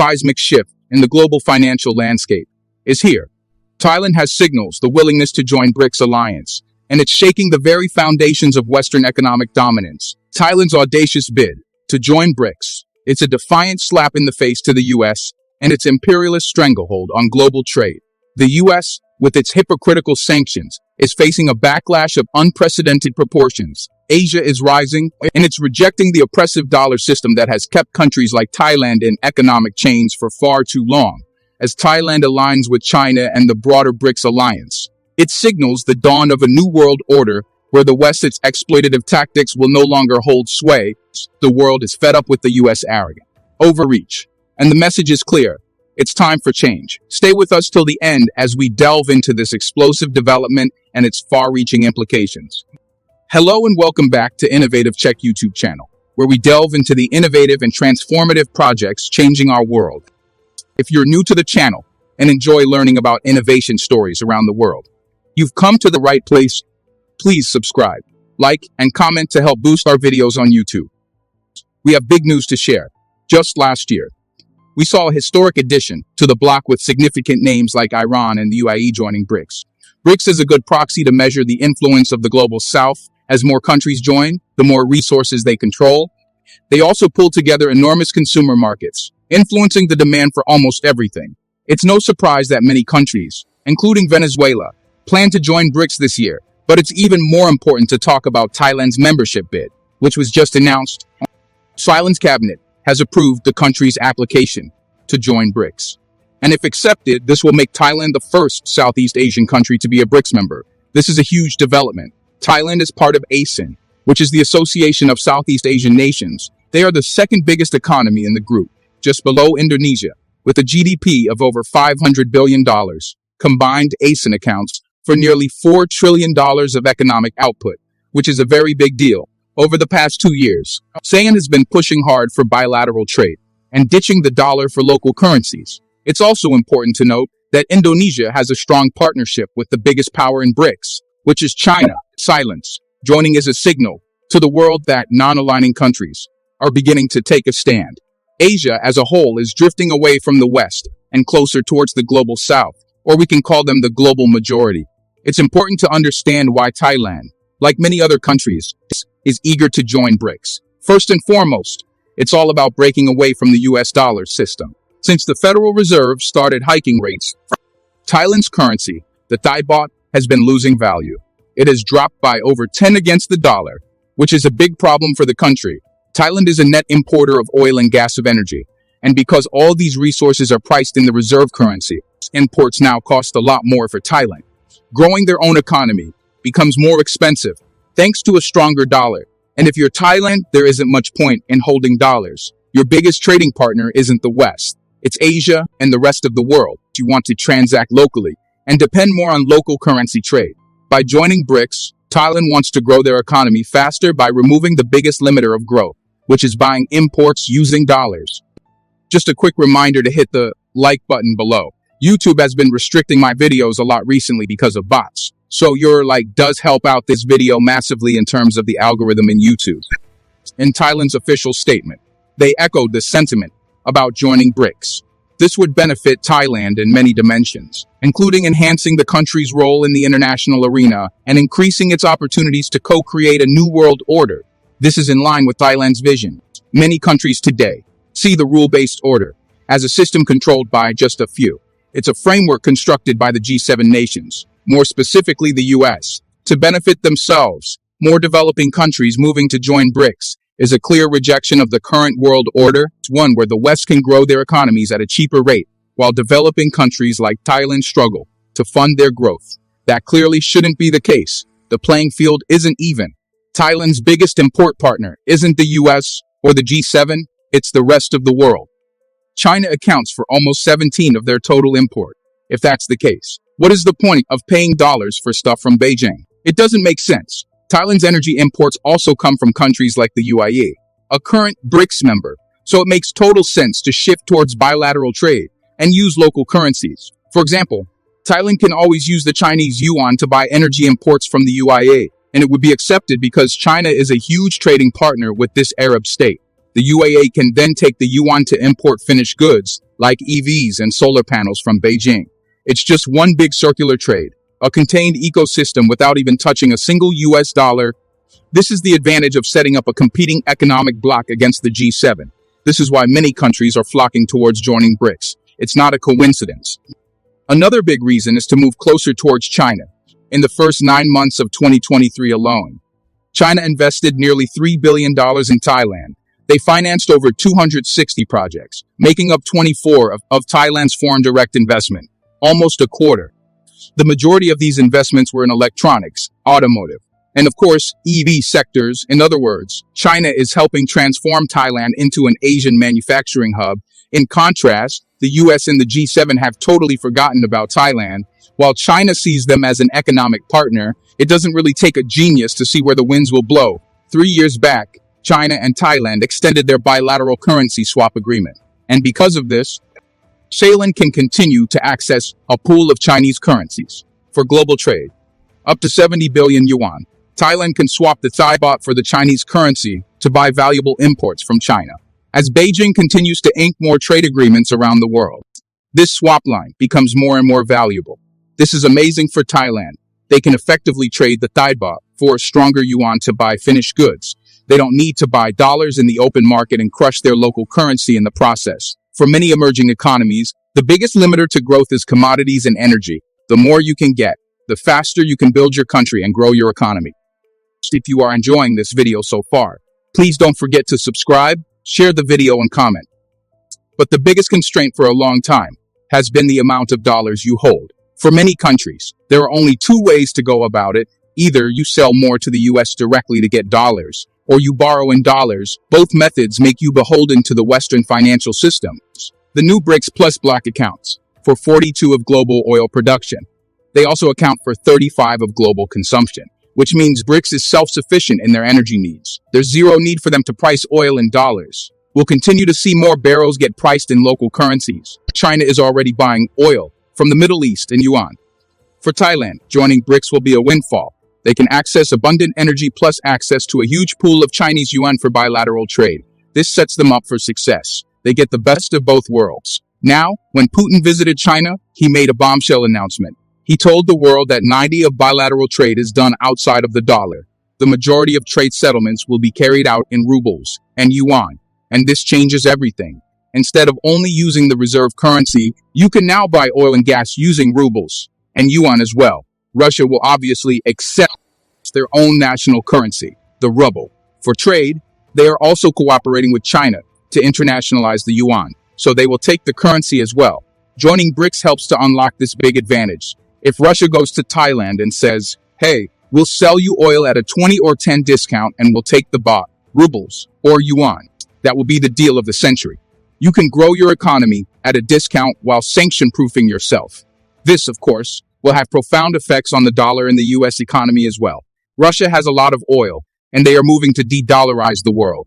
seismic shift in the global financial landscape is here. Thailand has signals the willingness to join BRICS alliance, and it's shaking the very foundations of Western economic dominance. Thailand's audacious bid to join BRICS. It's a defiant slap in the face to the U.S. and its imperialist stranglehold on global trade. The U.S., with its hypocritical sanctions, is facing a backlash of unprecedented proportions. Asia is rising, and it's rejecting the oppressive dollar system that has kept countries like Thailand in economic chains for far too long. As Thailand aligns with China and the broader BRICS alliance, it signals the dawn of a new world order where the West's exploitative tactics will no longer hold sway. The world is fed up with the U.S. arrogant overreach, and the message is clear. It's time for change. Stay with us till the end as we delve into this explosive development and its far-reaching implications. Hello and welcome back to Innovative Check YouTube channel, where we delve into the innovative and transformative projects changing our world. If you're new to the channel and enjoy learning about innovation stories around the world, you've come to the right place. Please subscribe, like, and comment to help boost our videos on YouTube. We have big news to share. Just last year, we saw a historic addition to the bloc with significant names like Iran and the UAE joining BRICS. BRICS is a good proxy to measure the influence of the global south. As more countries join, the more resources they control. They also pull together enormous consumer markets, influencing the demand for almost everything. It's no surprise that many countries, including Venezuela, plan to join BRICS this year, but it's even more important to talk about Thailand's membership bid, which was just announced. Thailand's cabinet has approved the country's application to join BRICS. And if accepted, this will make Thailand the first Southeast Asian country to be a BRICS member. This is a huge development. Thailand is part of ASEAN, which is the Association of Southeast Asian Nations. They are the second biggest economy in the group, just below Indonesia, with a GDP of over $500 billion. Combined ASEAN accounts for nearly $4 trillion of economic output, which is a very big deal. Over the past 2 years, ASEAN has been pushing hard for bilateral trade and ditching the dollar for local currencies. It's also important to note that Indonesia has a strong partnership with the biggest power in BRICS, which is China. Silence. Joining is a signal to the world that non-aligning countries are beginning to take a stand. Asia as a whole is drifting away from the West and closer towards the global South, or we can call them the global majority. It's important to understand why Thailand, like many other countries, is eager to join BRICS. First and foremost, it's all about breaking away from the US dollar system. Since the Federal Reserve started hiking rates, Thailand's currency, the Thai baht, has been losing value. It has dropped by over 10 against the dollar, which is a big problem for the country. Thailand is a net importer of oil and gas of energy, and because all these resources are priced in the reserve currency, imports now cost a lot more for Thailand. Growing their own economy becomes more expensive thanks to a stronger dollar. And if you're Thailand, there isn't much point in holding dollars. Your biggest trading partner isn't the West. It's Asia and the rest of the world. You want to transact locally and depend more on local currency trade. By joining BRICS, Thailand wants to grow their economy faster by removing the biggest limiter of growth, which is buying imports using dollars. Just a quick reminder to hit the like button below. YouTube has been restricting my videos a lot recently because of bots. So your like does help out this video massively in terms of the algorithm in YouTube. In Thailand's official statement, they echoed the sentiment about joining BRICS. This would benefit Thailand in many dimensions, including enhancing the country's role in the international arena and increasing its opportunities to co-create a new world order. This is in line with Thailand's vision. Many countries today see the rule-based order as a system controlled by just a few. It's a framework constructed by the G7 nations, more specifically the US, to benefit themselves. More developing countries moving to join BRICS is a clear rejection of the current world order. It's one where the West can grow their economies at a cheaper rate, while developing countries like Thailand struggle to fund their growth. That clearly shouldn't be the case. The playing field isn't even. Thailand's biggest import partner isn't the US or the G7, it's the rest of the world. China accounts for almost 17% of their total import. If that's the case, what is the point of paying dollars for stuff from Beijing? It doesn't make sense. Thailand's energy imports also come from countries like the UAE, a current BRICS member, so it makes total sense to shift towards bilateral trade and use local currencies. For example, Thailand can always use the Chinese yuan to buy energy imports from the UAE, and it would be accepted because China is a huge trading partner with this Arab state. The UAE can then take the yuan to import finished goods, like EVs and solar panels from Beijing. It's just one big circular trade, a contained ecosystem without even touching a single US dollar. This is the advantage of setting up a competing economic bloc against the G7. This is why many countries are flocking towards joining BRICS. It's not a coincidence. Another big reason is to move closer towards China. In the first 9 months of 2023 alone, China invested nearly $3 billion in Thailand. They financed over 260 projects, making up 24 of Thailand's foreign direct investment, almost a quarter. The majority of these investments were in electronics, automotive, and of course, EV sectors. In other words, China is helping transform Thailand into an Asian manufacturing hub. In contrast, the US and the G7 have totally forgotten about Thailand. While China sees them as an economic partner, it doesn't really take a genius to see where the winds will blow. 3 years back, China and Thailand extended their bilateral currency swap agreement. And because of this, Thailand can continue to access a pool of Chinese currencies for global trade. Up to 70 billion yuan. Thailand can swap the Thai baht for the Chinese currency to buy valuable imports from China. As Beijing continues to ink more trade agreements around the world, this swap line becomes more and more valuable. This is amazing for Thailand. They can effectively trade the Thai baht for a stronger yuan to buy finished goods. They don't need to buy dollars in the open market and crush their local currency in the process. For many emerging economies, the biggest limiter to growth is commodities and energy. The more you can get, the faster you can build your country and grow your economy. If you are enjoying this video so far, please don't forget to subscribe, share the video, and comment. But the biggest constraint for a long time has been the amount of dollars you hold. For many countries, there are only two ways to go about it. Either you sell more to the US directly to get dollars, or you borrow in dollars. Both methods make you beholden to the Western financial system. The new BRICS Plus bloc accounts for 42% of global oil production. They also account for 35% of global consumption, which means BRICS is self-sufficient in their energy needs. There's zero need for them to price oil in dollars. We'll continue to see more barrels get priced in local currencies. China is already buying oil from the Middle East in yuan. For Thailand, joining BRICS will be a windfall. They can access abundant energy plus access to a huge pool of Chinese yuan for bilateral trade. This sets them up for success. They get the best of both worlds. Now, when Putin visited China, he made a bombshell announcement. He told the world that 90% of bilateral trade is done outside of the dollar. The majority of trade settlements will be carried out in rubles and yuan. And this changes everything. Instead of only using the reserve currency, you can now buy oil and gas using rubles and yuan as well. Russia will obviously accept their own national currency, the ruble. For trade, they are also cooperating with China to internationalize the yuan, so they will take the currency as well. Joining BRICS helps to unlock this big advantage. If Russia goes to Thailand and says, hey, we'll sell you oil at a 20 or 10 discount and we'll take the baht, rubles, or yuan, that will be the deal of the century. You can grow your economy at a discount while sanction-proofing yourself. This, of course, will have profound effects on the dollar and the US economy as well. Russia has a lot of oil, and they are moving to de-dollarize the world.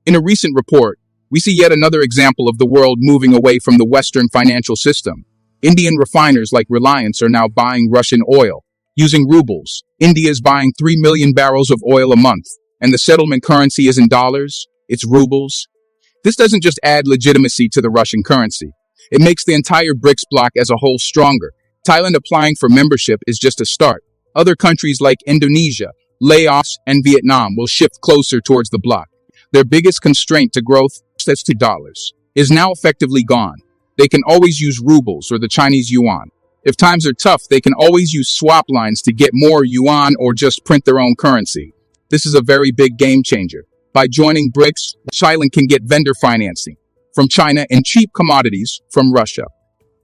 In a recent report, we see yet another example of the world moving away from the Western financial system. Indian refiners like Reliance are now buying Russian oil using rubles. India is buying 3 million barrels of oil a month, and the settlement currency isn't dollars, it's rubles. This doesn't just add legitimacy to the Russian currency. It makes the entire BRICS bloc as a whole stronger. Thailand applying for membership is just a start. Other countries like Indonesia, Laos, and Vietnam will shift closer towards the bloc. Their biggest constraint to growth, access to dollars, is now effectively gone. They can always use rubles or the Chinese yuan. If times are tough, they can always use swap lines to get more yuan or just print their own currency. This is a very big game changer. By joining BRICS, Thailand can get vendor financing from China and cheap commodities from Russia.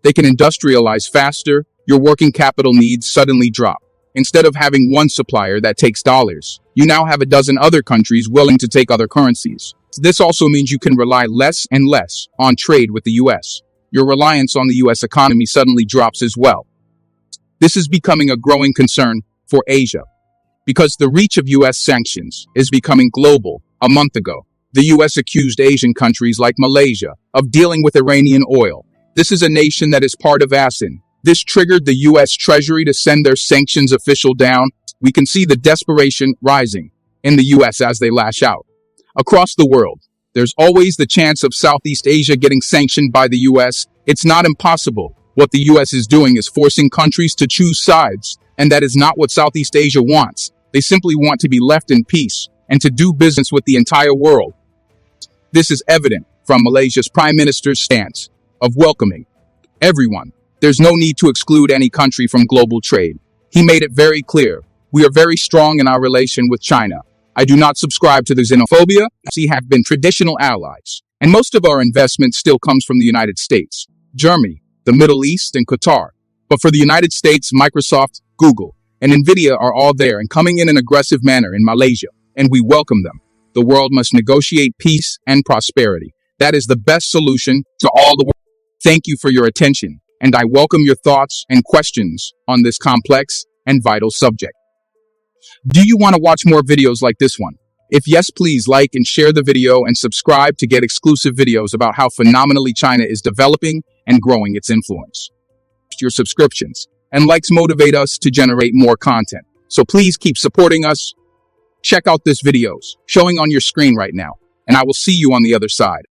They can industrialize faster. Your working capital needs suddenly drop. Instead of having one supplier that takes dollars, you now have a dozen other countries willing to take other currencies. This also means you can rely less and less on trade with the US. Your reliance on the US economy suddenly drops as well. This is becoming a growing concern for Asia, because the reach of US sanctions is becoming global. A month ago, the US accused Asian countries like Malaysia of dealing with Iranian oil. This is a nation that is part of ASEAN. This triggered the US Treasury to send their sanctions official down. We can see the desperation rising in the US as they lash out. Across the world, There's always the chance of Southeast Asia getting sanctioned by the US. It's not impossible. What the US is doing is forcing countries to choose sides, and that is not what Southeast Asia wants. They simply want to be left in peace and to do business with the entire world. This is evident from Malaysia's Prime Minister's stance of welcoming everyone. There's no need to exclude any country from global trade. He made it very clear. We are very strong in our relation with China. I do not subscribe to the xenophobia, as we have been traditional allies. And most of our investment still comes from the United States, Germany, the Middle East, and Qatar. But for the United States, Microsoft, Google, and Nvidia are all there and coming in an aggressive manner in Malaysia, and we welcome them. The world must negotiate peace and prosperity. That is the best solution to all the world. Thank you for your attention, and I welcome your thoughts and questions on this complex and vital subject. Do you want to watch more videos like this one? If yes, please like and share the video and subscribe to get exclusive videos about how phenomenally China is developing and growing its influence. Your subscriptions and likes motivate us to generate more content. So please keep supporting us. Check out this videos showing on your screen right now, and I will see you on the other side.